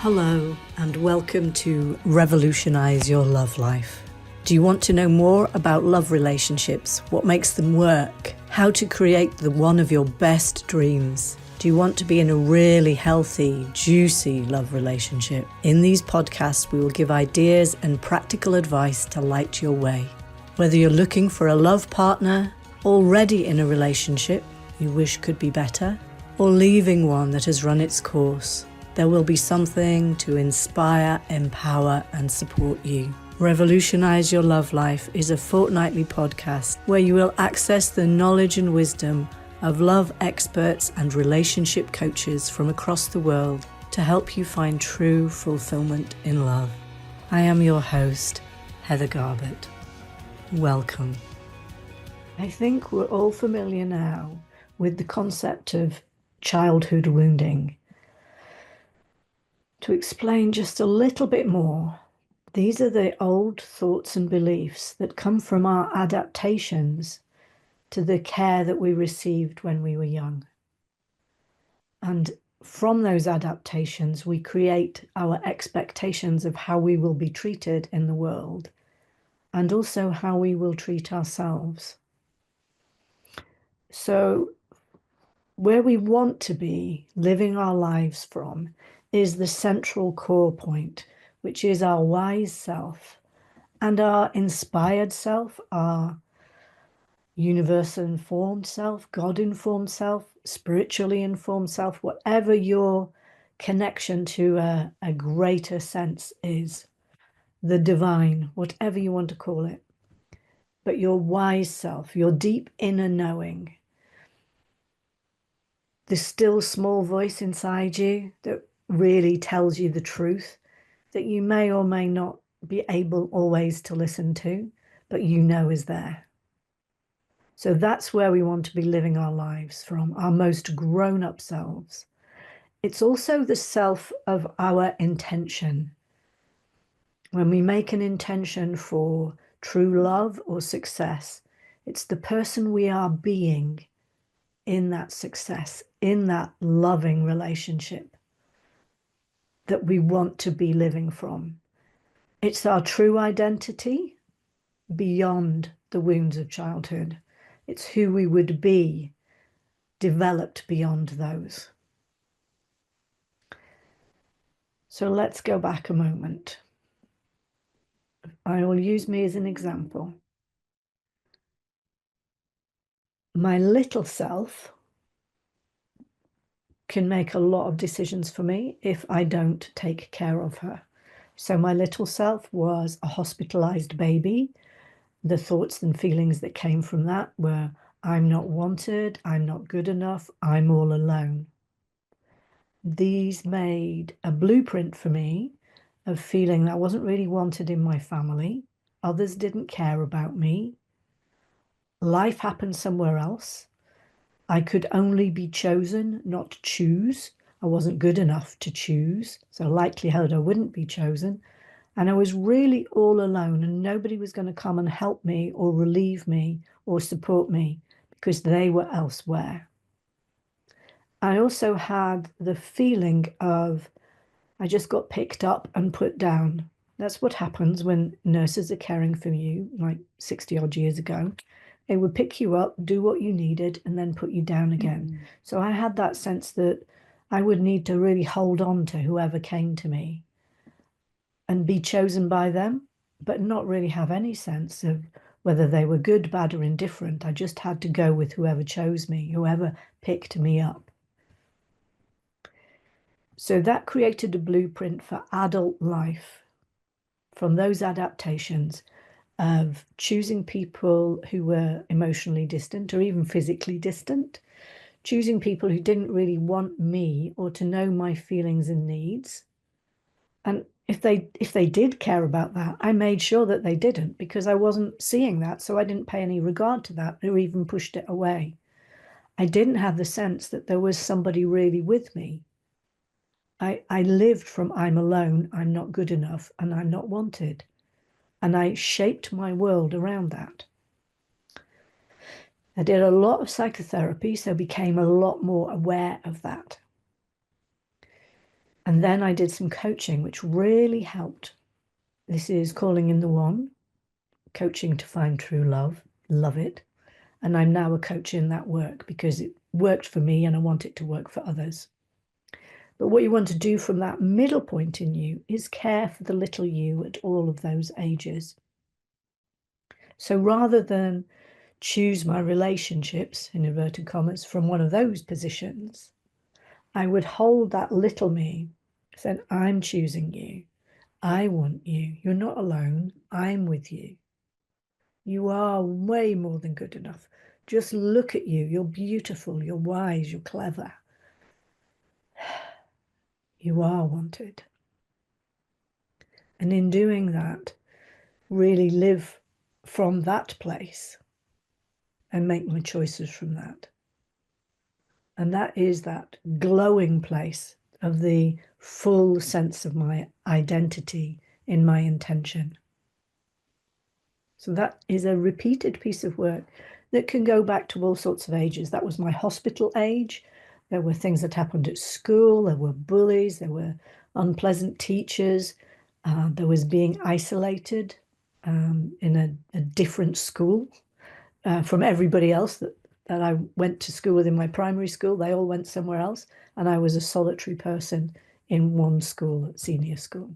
Hello and welcome to Revolutionise Your Love Life. Do you want to know more about love relationships, what makes them work, how to create the one of your best dreams? Do you want to be in a really healthy, juicy love relationship? In these podcasts, we will give ideas and practical advice to light your way. Whether you're looking for a love partner, already in a relationship you wish could be better, or leaving one that has run its course, there will be something to inspire, empower and support you. Revolutionise Your Love Life is a fortnightly podcast where you will access the knowledge and wisdom of love experts and relationship coaches from across the world to help you find true fulfillment in love. I am your host, Heather Garbett. Welcome. I think we're all familiar now with the concept of childhood wounding. To explain just a little bit more, these are the old thoughts and beliefs that come from our adaptations to the care that we received when we were young. And from those adaptations, we create our expectations of how we will be treated in the world and also how we will treat ourselves. So where we want to be living our lives from is the central core point, which is our wise self and our inspired self, our universal informed self, God-informed self, spiritually informed self, whatever your connection to a greater sense is, the divine, whatever you want to call it. But your wise self, your deep inner knowing, the still small voice inside you that really tells you the truth that you may or may not be able always to listen to, but you know is there. So that's where we want to be living our lives from, our most grown-up selves. It's also the self of our intention. When we make an intention for true love or success, it's the person we are being in that success, in that loving relationship that we want to be living from. It's our true identity beyond the wounds of childhood. It's who we would be developed beyond those. So let's go back a moment. I will use me as an example. My little self can make a lot of decisions for me if I don't take care of her. So my little self was a hospitalized baby. The thoughts and feelings that came from that were, I'm not wanted, I'm not good enough, I'm all alone. These made a blueprint for me of feeling that I wasn't really wanted in my family. Others didn't care about me. Life happened somewhere else. I could only be chosen, not choose. I wasn't good enough to choose, so likelihood I wouldn't be chosen. And I was really all alone and nobody was going to come and help me or relieve me or support me because they were elsewhere. I also had the feeling of I just got picked up and put down. That's what happens when nurses are caring for you, like 60 odd years ago. They would pick you up, do what you needed, and then put you down again. So I had that sense that I would need to really hold on to whoever came to me and be chosen by them, but not really have any sense of whether they were good, bad, or indifferent. I just had to go with whoever chose me, whoever picked me up. So that created a blueprint for adult life from those adaptations of choosing people who were emotionally distant or even physically distant, choosing people who didn't really want me or to know my feelings and needs. And if they did care about that, I made sure that they didn't because I wasn't seeing that, so I didn't pay any regard to that or even pushed it away. I didn't have the sense that there was somebody really with me. I lived from I'm alone, I'm not good enough, and I'm not wanted. And I shaped my world around that. I did a lot of psychotherapy, so became a lot more aware of that. And then I did some coaching, which really helped. This is Calling in the One, coaching to find true love. Love it. And I'm now a coach in that work because it worked for me and I want it to work for others. But what you want to do from that middle point in you is care for the little you at all of those ages. So rather than choose my relationships, in inverted commas, from one of those positions, I would hold that little me, saying, I'm choosing you. I want you. You're not alone. I'm with you. You are way more than good enough. Just look at you. You're beautiful. You're wise. You're clever. You are wanted. And in doing that, really live from that place and make my choices from that. And that is that glowing place of the full sense of my identity in my intention. So that is a repeated piece of work that can go back to all sorts of ages. That was my hospital age. There were things that happened at school. There were bullies. There were unpleasant teachers. There was being isolated in a different school from everybody else that I went to school with in my primary school. They all went somewhere else. And I was a solitary person in one school at senior school.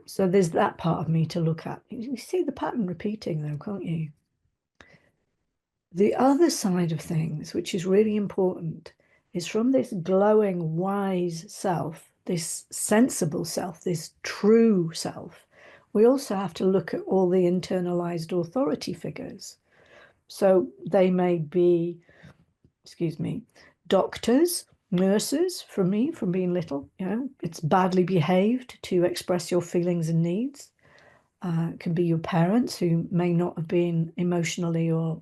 So there's that part of me to look at. You see the pattern repeating though, can't you? The other side of things, which is really important, is from this glowing, wise self, this sensible self, this true self, we also have to look at all the internalized authority figures. So they may be, excuse me, doctors, nurses, for me, from being little, it's badly behaved to express your feelings and needs. It can be your parents who may not have been emotionally or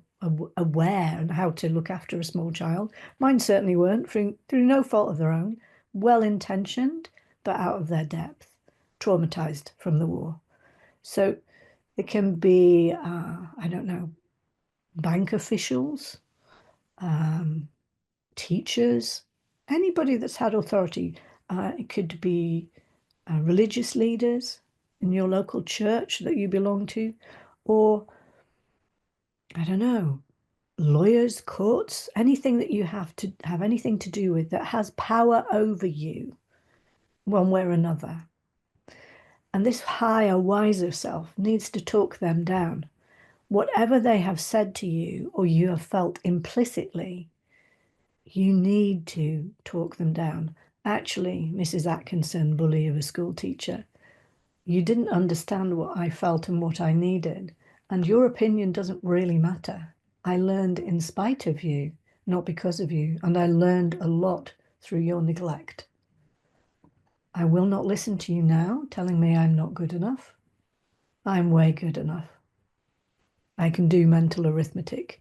aware and how to look after a small child. Mine certainly weren't, through no fault of their own, well-intentioned, but out of their depth, traumatized from the war. So it can be, I don't know, bank officials, teachers, anybody that's had authority. It could be religious leaders in your local church that you belong to, or I don't know, lawyers, courts, anything that you have to have anything to do with that has power over you one way or another. And this higher, wiser self needs to talk them down. Whatever they have said to you or you have felt implicitly, you need to talk them down. Actually, Mrs. Atkinson, bully of a school teacher, you didn't understand what I felt and what I needed, and your opinion doesn't really matter. I learned in spite of you, not because of you, and I learned a lot through your neglect. I will not listen to you now telling me I'm not good enough. I'm way good enough. I can do mental arithmetic.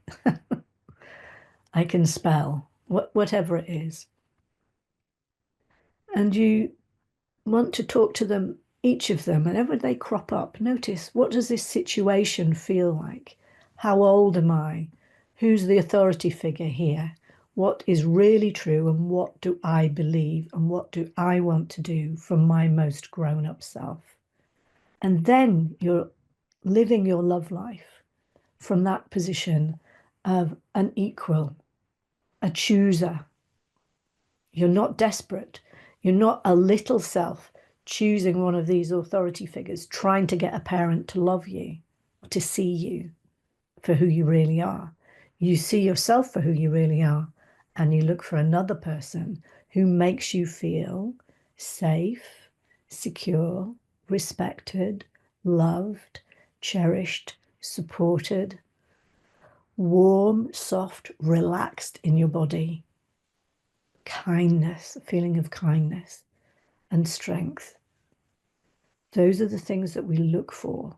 I can spell, whatever it is. And you want to talk to them, each of them, whenever they crop up, notice, what does this situation feel like? How old am I? Who's the authority figure here? What is really true and what do I believe and what do I want to do from my most grown-up self? And then you're living your love life from that position of an equal, a chooser. You're not desperate. You're not a little self choosing one of these authority figures, trying to get a parent to love you, to see you for who you really are. You see yourself for who you really are, and you look for another person who makes you feel safe, secure, respected, loved, cherished, supported, warm, soft, relaxed in your body. Kindness, a feeling of kindness and strength. Those are the things that we look for.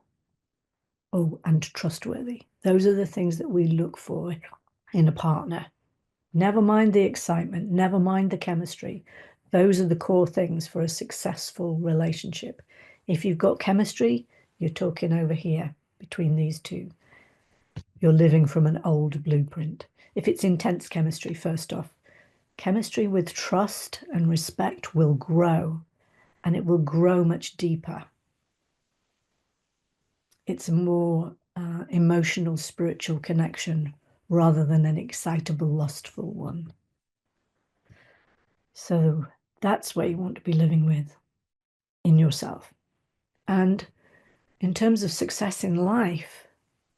Oh, and trustworthy. Those are the things that we look for in a partner. Never mind the excitement, never mind the chemistry. Those are the core things for a successful relationship. If you've got chemistry, you're talking over here between these two. You're living from an old blueprint. If it's intense chemistry, first off, Chemistry with trust and respect will grow, and it will grow much deeper. It's a more emotional, spiritual connection rather than an excitable, lustful one. So that's where you want to be living with in yourself. And in terms of success in life,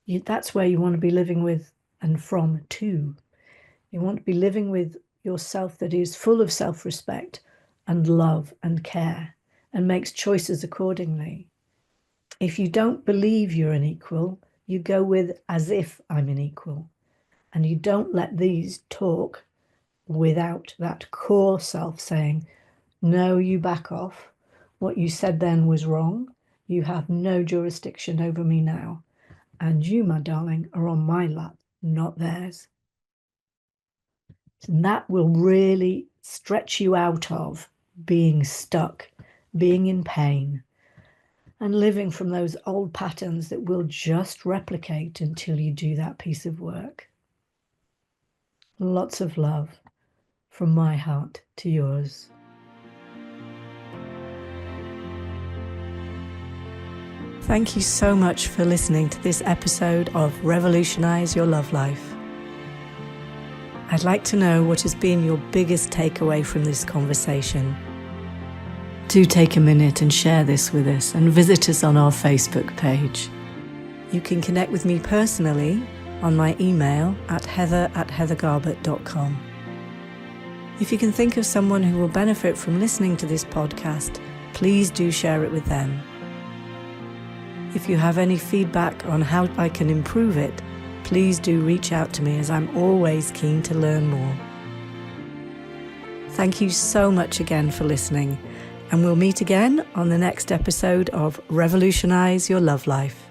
that's where you want to be living with and from too. You want to be living with yourself that is full of self-respect and love and care and makes choices accordingly. If you don't believe you're an equal, you go with as if I'm an equal. And you don't let these talk without that core self saying, no, you back off. What you said then was wrong. You have no jurisdiction over me now. And you, my darling, are on my lap, not theirs. And that will really stretch you out of being stuck, being in pain, and living from those old patterns that will just replicate until you do that piece of work. Lots of love from my heart to yours. Thank you so much for listening to this episode of Revolutionise Your Love Life. I'd like to know what has been your biggest takeaway from this conversation. Do take a minute and share this with us and visit us on our Facebook page. You can connect with me personally on my email at heather@heathergarbett.com. If you can think of someone who will benefit from listening to this podcast, please do share it with them. If you have any feedback on how I can improve it, please do reach out to me, as I'm always keen to learn more. Thank you so much again for listening, and we'll meet again on the next episode of Revolutionise Your Love Life.